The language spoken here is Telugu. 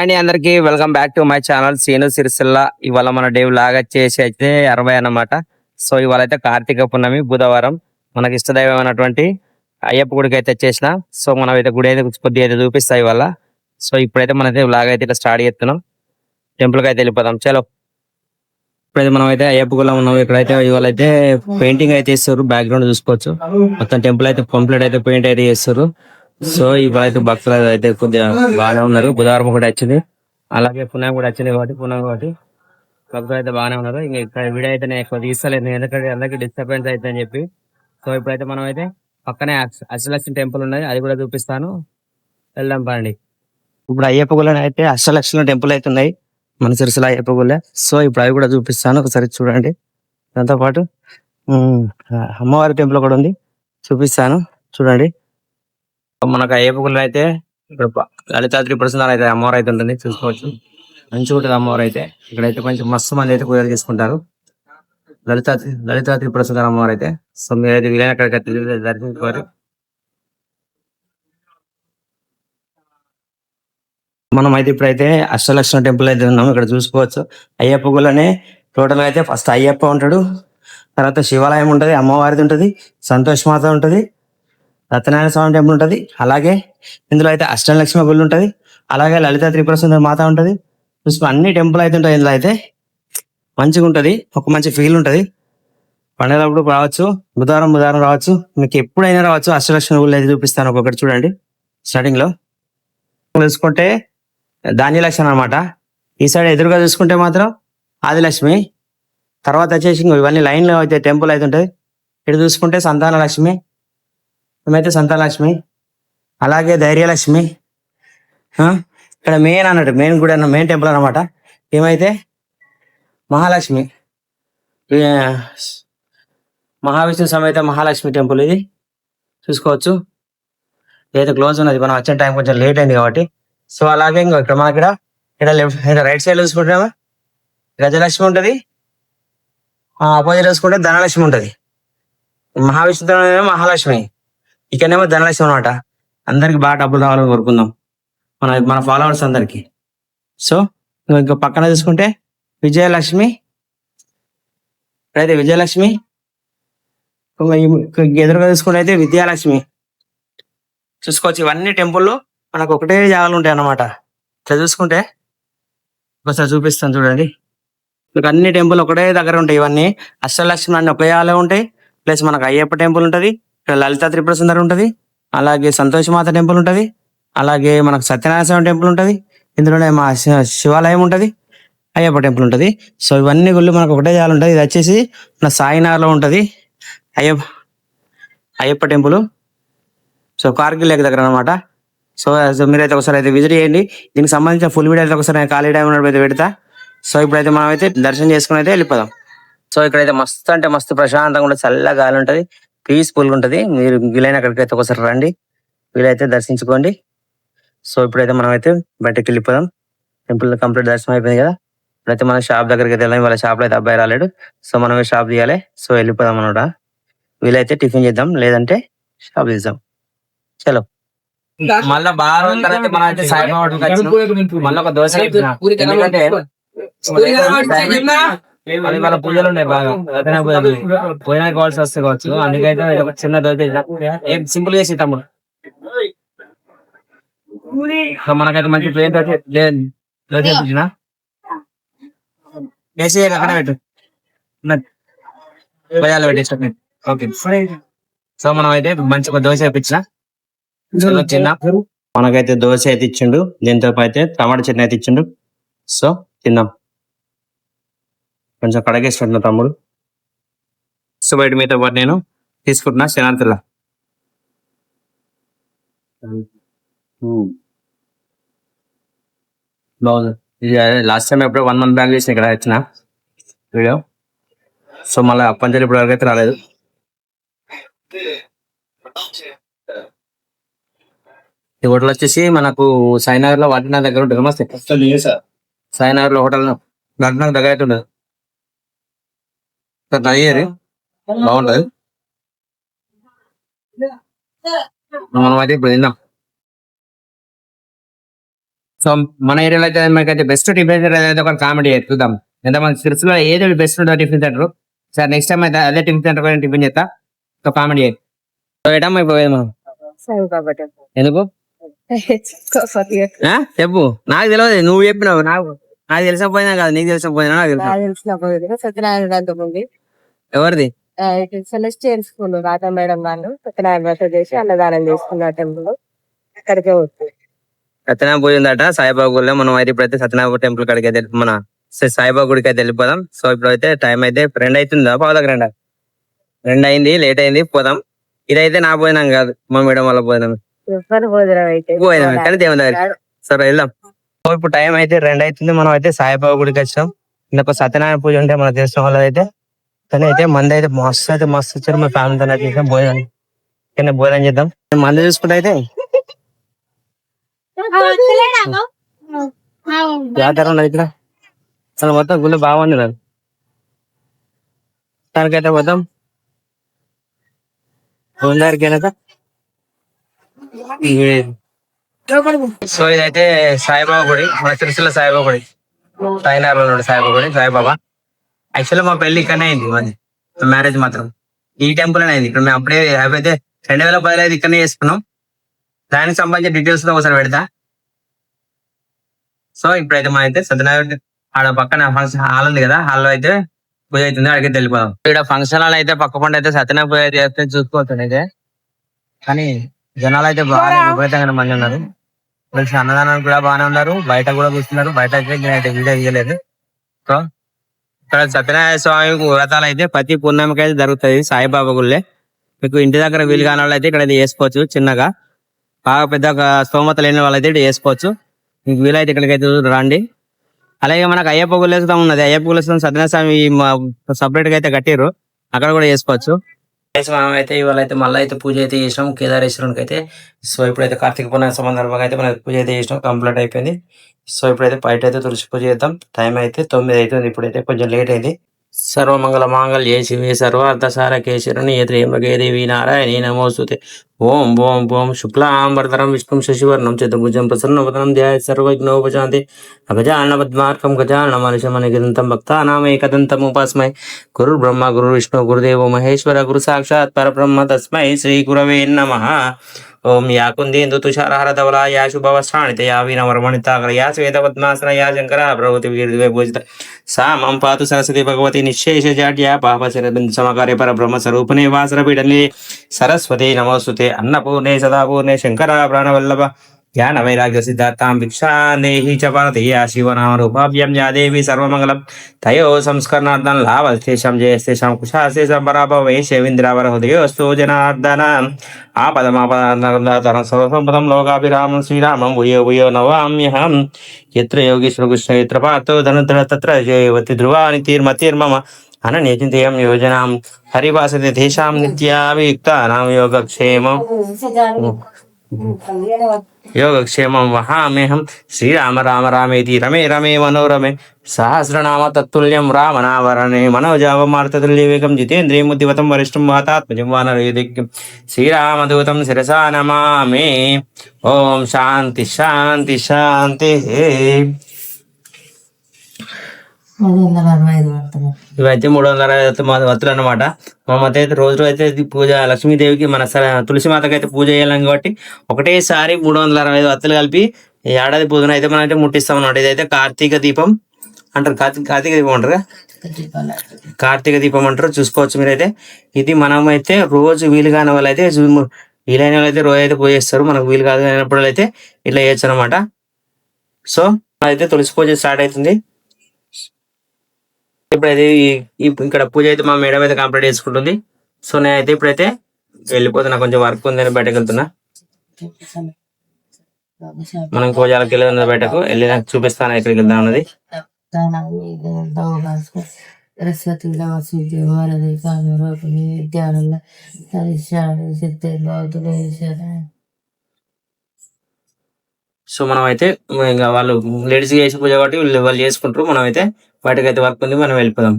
హాయ్ అండి అందరికి welcome back to my channel Seenu Sirisilla. ఇవాళ మన డే లాగా చేసి అయితే 60 అన్నమాట. సో ఇవాళ అయితే కార్తీక పున్నమి బుధవారం మనకి ఇష్టదైవమైనటువంటి అయ్యప్ప గుడికి అయితే వచ్చేసిన. సో మనం అయితే గుడి అయితే కొద్దిగా అయితే చూపిస్తాయి ఇవాళ. సో ఇప్పుడైతే మనైతే లాగా అయితే ఇట్లా స్టార్ట్ చేస్తున్నాం. టెంపుల్ కి అయితే వెళ్ళిపోదాం చలో. ఇప్పుడైతే మనం అయితే అయ్యప్ప గుడిలో ఉన్నాం. ఇక్కడైతే ఇవాళ అయితే పెయింటింగ్ అయితే చేస్తారు. బ్యాక్గ్రౌండ్ చూసుకోవచ్చు. మొత్తం టెంపుల్ అయితే కంప్లీట్ అయితే పెయింట్ అయితే చేస్తారు. సో ఇప్పుడైతే భక్తులు అయితే కొద్దిగా బాగానే ఉన్నారు. బుధవారం కూడా వచ్చింది, అలాగే పుణ్యం కూడా వచ్చింది కాబట్టి పుణ్యం కాబట్టి భక్తులు అయితే బాగానే ఉన్నారు. ఇంకా ఇక్కడ వీడియో అయితే నేను ఎక్కువ తీస్తలేదు ఎందుకంటే అందరికి డిస్టర్బెన్స్ అయితే అని చెప్పి. సో ఇప్పుడైతే మనం అయితే పక్కనే అష్టలక్ష్మి టెంపుల్ ఉన్నది, అది కూడా చూపిస్తాను. వెళ్దాం పండి. ఇప్పుడు అయ్యప్ప గుళ్ళ అయితే అష్టలక్ష్మి టెంపుల్ అయితే ఉన్నాయి మన సిరిసిల్ల అయ్యప్ప గుళ్ళ. సో ఇప్పుడు అవి కూడా చూపిస్తాను, ఒకసారి చూడండి. దాంతో పాటు అమ్మవారి టెంపుల్ కూడా ఉంది, చూపిస్తాను చూడండి. మనకు అయ్యప్ప గుళ్ళ అయితే ఇక్కడ లలితా త్రిపుర సుందరి అయితే అమ్మవారు అయితే ఉంటుంది, చూసుకోవచ్చు. మంచిగా ఉంటుంది అమ్మవారు అయితే. ఇక్కడైతే కొంచెం మస్తు మంది అయితే పూజలు చేసుకుంటారు. లలితా త్రిపుర సుందరి అమ్మవారు అయితే. సో మీరైతే వీలైన అక్కడికి దర్శించుకోవాలి. మనం అయితే ఇప్పుడైతే అష్టలక్ష్మి టెంపుల్ అయితే ఉన్నాం, ఇక్కడ చూసుకోవచ్చు. అయ్యప్ప గుళ్ళనే టోటల్ గా అయితే ఫస్ట్ అయ్యప్ప ఉంటాడు, తర్వాత శివాలయం ఉంటది, అమ్మవారిది ఉంటది, సంతోష్ మాత ఉంటది, సత్యనారాయణ స్వామి టెంపుల్ ఉంటది, అలాగే ఇందులో అయితే అష్టలక్ష్మి గుళ్ళు ఉంటది, అలాగే లలిత త్రిపుర సుందరి మాత ఉంటది. చూసుకో అన్ని టెంపుల్ అయితే ఉంటాయి. ఇందులో అయితే మంచిగా ఉంటది, ఒక మంచి ఫీల్ ఉంటది. పండుగలప్పుడు రావచ్చు, బుధవారం రావచ్చు, మీకు ఎప్పుడైనా రావచ్చు. అష్టలక్ష్మి గుళ్ళు అయితే చూపిస్తాను ఒక్కొక్కటి చూడండి. స్టార్టింగ్ లో చూసుకుంటే ధాన్యలక్ష్మి అనమాట. ఈ సైడ్ ఎదురుగా చూసుకుంటే మాత్రం ఆదిలక్ష్మి. తర్వాత వచ్చేసి ఇవన్నీ లైన్ లో అయితే టెంపుల్ అయితే ఉంటుంది. ఇటు చూసుకుంటే సంతాన లక్ష్మి, మేమైతే సంతానలక్ష్మి, అలాగే ధైర్యలక్ష్మి. ఇక్కడ మెయిన్ అన్నట్టు మెయిన్ గుడి అన్న మెయిన్ టెంపుల్ అనమాట. ఏమైతే మహాలక్ష్మి, మహావిష్ణు సమేత మహాలక్ష్మి టెంపుల్ ఇది, చూసుకోవచ్చు. ఏదైతే క్లోజ్ ఉన్నది, మనం వచ్చే టైం కొంచెం లేట్ అయింది కాబట్టి. సో అలాగే ఇంకో ఇక్కడ మనకి ఇక్కడ లెఫ్ట్ రైట్ సైడ్ చూసుకుంటామా గజలక్ష్మి ఉంటది, ఆపోజిట్ చూసుకుంటే ధనలక్ష్మి ఉంటది. మహావిష్ణు మహాలక్ష్మి, ఇక్కడనేమో ధనలక్ష్మి అనమాట. అందరికి బాగా డబ్బులు రావాలని కోరుకుందాం మన ఫాలోవర్స్ అందరికి. సో ఇంకా పక్కన చూసుకుంటే విజయలక్ష్మి, ఇక్కడైతే విజయలక్ష్మి. ఎదురుగా చూసుకుంటే అయితే విద్యాలక్ష్మి. చూసుకోవచ్చు ఇవన్నీ టెంపుల్లో మనకు ఒకటే జాగాలు ఉంటాయి అన్నమాట. ఇట్లా చూసుకుంటే ఒకసారి చూపిస్తాను చూడండి. మీకు అన్ని టెంపుల్ ఒకటే దగ్గర ఉంటాయి. ఇవన్నీ అష్టలక్ష్మి అన్ని ఒకే జాగాలో ఉంటాయి. ప్లస్ మనకు అయ్యప్ప టెంపుల్ ఉంటుంది, ఇక్కడ లలిత త్రిపుర సుందరి ఉంటుంది, అలాగే సంతోషమాత టెంపుల్ ఉంటుంది, అలాగే మనకు సత్యనారాయణ స్వామి టెంపుల్ ఉంటుంది, ఇందులోనే మా శివాలయం ఉంటుంది, అయ్యప్ప టెంపుల్ ఉంటుంది. సో ఇవన్నీ గుళ్ళు మనకు ఒకటే జాగాలు ఉంటుంది. ఇది వచ్చేసి మన సాయినగర్లో ఉంటుంది Ayyappa temple. So Kargil lake దగ్గర అనమాట. సో మీరైతే ఒకసారి అయితే విజిట్ చేయండి. దీనికి సంబంధించిన ఫుల్ వీడియో అయితే ఒకసారి ఖాళీ టైం అయితే పెడతా. సో ఇప్పుడైతే మనం అయితే దర్శనం చేసుకుని అయితే వెళ్ళిపోదాం. సో ఇక్కడైతే మస్తు అంటే మస్తు ప్రశాంతంగా ఉంటుంది, చల్లగా గాలి ఉంటుంది, పీస్ఫుల్గా ఉంటుంది. మీరు వీలైన అక్కడికైతే ఒకసారి రండి, వీలైతే దర్శించుకోండి. సో ఇప్పుడైతే మనం అయితే బయటకు వెళ్ళిపోదాం. టెంపుల్ కంప్లీట్ దర్శనం అయిపోయింది కదా. ఇప్పుడైతే మనం షాప్ దగ్గరికి అయితే వెళ్ళాం. వాళ్ళ షాప్లో అయితే అబ్బాయి రాలేడు, సో మనమే షాప్ తీయాలి. సో వెళ్ళిపోదాం అనమాట. వీలైతే టిఫిన్ చేద్దాం, లేదంటే షాప్ తీద్దాం. చలో. మళ్ళా బాగా తర్వాత మనం అయితే సాయిబాబా మళ్ళీ ఒక దోశ, ఎందుకంటే వాళ్ళ పూజలు ఉన్నాయి బాగా, పోయినా కావాల్సి వస్తే కావచ్చు. అందుకైతే ఒక చిన్న దోశ ఏం సింపుల్ చేసి తమ్ముడు. మనకైతే మంచి ప్లేన్ దోశ తెప్పించిన వేసి అక్కడ పెట్టు భయాలు పెట్టేసి. ఓకే, సో మనం అయితే మంచి ఒక దోశ తెప్పించిన చిన్న. మనకైతే దోశ అయితే ఇచ్చిండు, దీంతో అయితే టమాటా చట్నీ అయితే ఇచ్చిండు. సో తిన్నాం. కొంచెం కడగేస్తున్నా తమ్ముడు. సో బయట మీతో పాటు నేను తీసుకుంటున్నా శనార్థుల. బాగుంది. ఇది లాస్ట్ టైం ఎప్పుడో 1 month బ్యాక్ చేసిన ఇక్కడ వచ్చిన వీడియో. సో మళ్ళీ అప్పంచలు ఇప్పుడు వరకు అయితే రాలేదు. ఈ హోటల్ వచ్చేసి మనకు సాయినగర్ లో వాటినా దగ్గర ఉంటుంది. మస్తే సాయినగర్ లో హోటల్ వాటినా దగ్గర అయితే ఉండదు. ట్రై చేయరు, బాగుంటది. మనం అయితే ఇప్పుడు తిన్నాం. సో మన ఏరియాలో అయితే మనకైతే బెస్ట్ టిఫిన్ సెంటర్ అయితే ఒక కామెడీ చూద్దాం. ఎంతమంది సిరిసిలో ఏదో బెస్ట్ ఉంటుంది tiffin centre. Sir next time అయితే అదే టిఫిన్ సెంటర్ టిఫిన్ చేస్తా. సో కామెడీ ఏటమ్మా ఇప్పుడు ఎందుకు చెప్పు. నాకు తెలియదు, నువ్వు చెప్పినావు. నాకు తెలిసకపోయినా కాదు, నీకు తెలిసకపోయినా నాకు తెలుసు. సత్యనారాయణ ఎవరిది? సెలెస్టియల్ స్కూల్ రాధా మేడం వాళ్ళు సత్యనారాయణ వ్రతం చేసి అన్నదానం చేసుకున్న టెంపుల్ అక్కడికే వస్తుంది. సత్యనారాయణ పూజ ఉందట సాయిబాబా గుడిలో. మనం అయితే ఇప్పుడైతే సత్యనారాయణ టెంపుల్ కాడికి అయితే మన సాయిబాబా గుడికి అయితే వెళ్ళిపోదాం. సో ఇప్పుడైతే టైం అయితే 2 అవుతుందా, పావుదాకా 2 అయింది, లేట్ అయింది, పోదాం. ఇదైతే నా భోజనం కాదు, మా మేడం వాళ్ళ భోజనం. ఎవరి భోజనం అయితే భోజనం కానీ దేవుని దగ్గర. సరే వెళ్దాం. సో ఇప్పుడు టైం అయితే 2 అవుతుంది. మనం అయితే సాయిబాబా గుడికి వచ్చాం. ఇంకొక సత్యనారాయణ పూజ ఉంటే మనకు తెలిసిన వాళ్ళు అయితే కానీ అయితే మంది అయితే మస్తు వచ్చారు. మా ఫ్యామిలీతో అయితే భోజనం కానీ భోజనం చేద్దాం. మంది చూసుకుంటే అయితే జాతర ఉన్నది ఇక్కడ. అసలు మొత్తం గుళ్ళు బాగుంది. దానికైతే మొత్తం గోందారికి వెళ్ళక. సో ఇదైతే సాయిబాబా గుడి, మన సిరిసిల్ల సాయిబాబా గుడి, సాయినారాయణ సాయిబాబా గుడి. సాయిబాబా యాక్చువల్గా మా పెళ్లి ఇక్కడనే అయింది, మాది మ్యారేజ్ మాత్రం ఈ టెంపుల్ అయింది. ఇక్కడ మేము అప్పుడే అయితే 2015 ఇక్కడనే చేసుకున్నాం. దానికి సంబంధించిన డీటెయిల్స్ తో ఒకసారి పెడతా. సో ఇప్పుడైతే మన అయితే సత్యనారాయణ ఆడ పక్కన ఫంక్షన్ హాల్ ఉంది కదా, హాల్లో అయితే పూజ అవుతుంది, అక్కడికి వెళ్ళిపోదాం. ఇక్కడ ఫంక్షన్ హాల్ అయితే పక్క పంట అయితే సత్యనారాయణ పూజ చేస్తే చూసుకోవచ్చు అయితే. కానీ జనాలు అయితే బాగా విపరీతంగా మంది ఉన్నారు. అన్నదానానికి కూడా బాగానే ఉన్నారు, బయట కూడా కూర్చున్నారు. బయట అయితే వీడియో తీయలేదు. సో ఇక్కడ సత్యనారాయణ స్వామి వ్రతాలు అయితే ప్రతి పూర్ణమికి అయితే జరుగుతుంది సాయిబాబా గుళ్ళే. మీకు ఇంటి దగ్గర వీలు కాని వాళ్ళు అయితే ఇక్కడ చేసుకోవచ్చు. చిన్నగా బాగా పెద్ద స్తోమత లేని వాళ్ళు అయితే చేసుకోవచ్చు. మీకు వీలైతే ఇక్కడికైతే రండి. అలాగే మనకు అయ్యప్ప గుళ్ళేస్తాం ఉన్నది. అయ్యప్ప గుళ్ళేస్తాం సత్యనారాయణ స్వామి సపరేట్ గా అయితే కట్టిర్రు, అక్కడ కూడా చేసుకోవచ్చు. మనం అయితే ఇవాళ అయితే మళ్ళీ అయితే పూజ అయితే చేసినాం కేదారేశ్వరునికి అయితే. సో ఇప్పుడైతే కార్తీక పూర్ణిమ సందర్భంగా అయితే మనం పూజ అయితే చేసినాం, కంప్లీట్ అయిపోయింది. సో ఇప్పుడైతే బయట అయితే తులసి పూజ చేద్దాం. టైం అయితే 9 అవుతుంది. ఇప్పుడైతే కొంచెం లేట్ అయింది. సర్వమంగళ మాంగళ్యే శివే సర్వార్థ సారకే శరణ్యే త్ర్యంబకే దేవి నారాయణీ నమోస్తుతే. ఓం ఓం ఓం శుక్లాంబరధరం విష్ణుం శశివర్ణం చతుర్భుజం ప్రసన్నవదనం ధ్యాయ సర్వజ్ఞోపశాంతి. అగజానన పద్మార్కం గజానన మనిషమనిదంతం భక్తానామేకదంతం ఉపాస్మై. గురు బ్రహ్మ గురు విష్ణు గురుదేవో మహేశ్వర గురు సాక్షాత్ పరబ్రహ్మ తస్మై శ్రీ గురవే నమః. ఓం యా కుందేందు తుషారహర ధవలా యా శుభవస్త్రాణిత యా వీణవరమణితాగ్ర యా శ్వేతపద్మాసన యా శంకర భగవతి వీర్దివే పూజిత సా మం పాతు సరస్వతి భగవతి నిశ్శేష జాడ్యా పాపశరబిందు సమకార్య పరబ్రహ్మ స్వరూపిణే వాసరపీఠనే సరస్వతి నమోస్తుతే. అన్నపూర్ణే సదాపూర్ణే శంకర ప్రాణవల్లభ జ్ఞాన వైరాగ్య సిద్ధార్థాం భిక్షానేహి చ భారతీయ శివనామరూపాభ్యం యా దేవి సర్వమంగళం తయో సంస్కరణార్థం లాభస్తేషాం జయస్తేషాం కుశాస్తేషాం పరాభవే శేవింద్రావర హృదయోస్తు జనార్దన ఆపదమాపదం సర్వసంపదం లోకాభిరామం శ్రీరామం భూయో భూయో నవామ్యహం. యత్ర యోగీశ్వర కృష్ణ యత్ర పార్థో ధనుద్ర తత్ర జయవతి ధ్రువాని తీర్మతీర్మమ అనన్యచింతయం యోజనాం హరివాసతే తేషాం నిత్యాభియుక్తానాం యోగక్షేమం యోగక్షేమం వహామ్యహం. శ్రీరామ రామ రామేతి రమే రమే మనోరమే సహస్రనామ తత్తుల్యం రామనావరణే మనోజావమార్తతుల్యవేగం జితేంద్రియం బుద్ధివతం వరిష్టం వాతాత్మజం వానరయుధిక్యం శ్రీరామదూతం శిరసా నమామి. ఓం శాంతి శాంతి శాంతి. ఇవైతే 365 వత్తులు అనమాట. మా మత అయితే రోజు అయితే పూజ లక్ష్మీదేవికి మన తులసి మాతకి అయితే పూజ చేయాలని కాబట్టి ఒకటేసారి 365 వత్తులు కలిపి ఏడాది పూజన అయితే మనం అయితే ముట్టిస్తాం అన్నమాట. ఇదైతే కార్తీక దీపం అంటారు, కార్తీక దీపం అంటారు, కార్తీక దీపం అంటారు. చూసుకోవచ్చు మీరైతే. ఇది మనం అయితే రోజు వీలు కాని వాళ్ళు అయితే వీలైన వాళ్ళు అయితే రోజు అయితే పూజ చేస్తారు. మనకు వీలు కాదు అయితే ఇట్లా చేయొచ్చు అనమాట. సో అయితే తులసి పూజ స్టార్ట్ అవుతుంది. ఇప్పుడైతే ఇక్కడ పూజ అయితే మా మేడం అయితే కంప్లీట్ చేసుకుంటుంది. సో నేనైతే ఇప్పుడైతే వెళ్ళిపోతున్నా, కొంచెం వర్క్ ఉందని బయటకు వెళ్తున్నా. మనం పూజలకు వెళ్ళి బయటకు వెళ్ళి నాకు చూపిస్తాను ఎక్కడికి వెళ్దాం అన్నది. సో మనం అయితే ఇంకా వాళ్ళు లేడీస్ చేసే పూజ కాబట్టి వాళ్ళు చేసుకుంటారు. మనం అయితే బయటకు అయితే వర్క్ ఉంది, మనం వెళ్ళిపోదాం.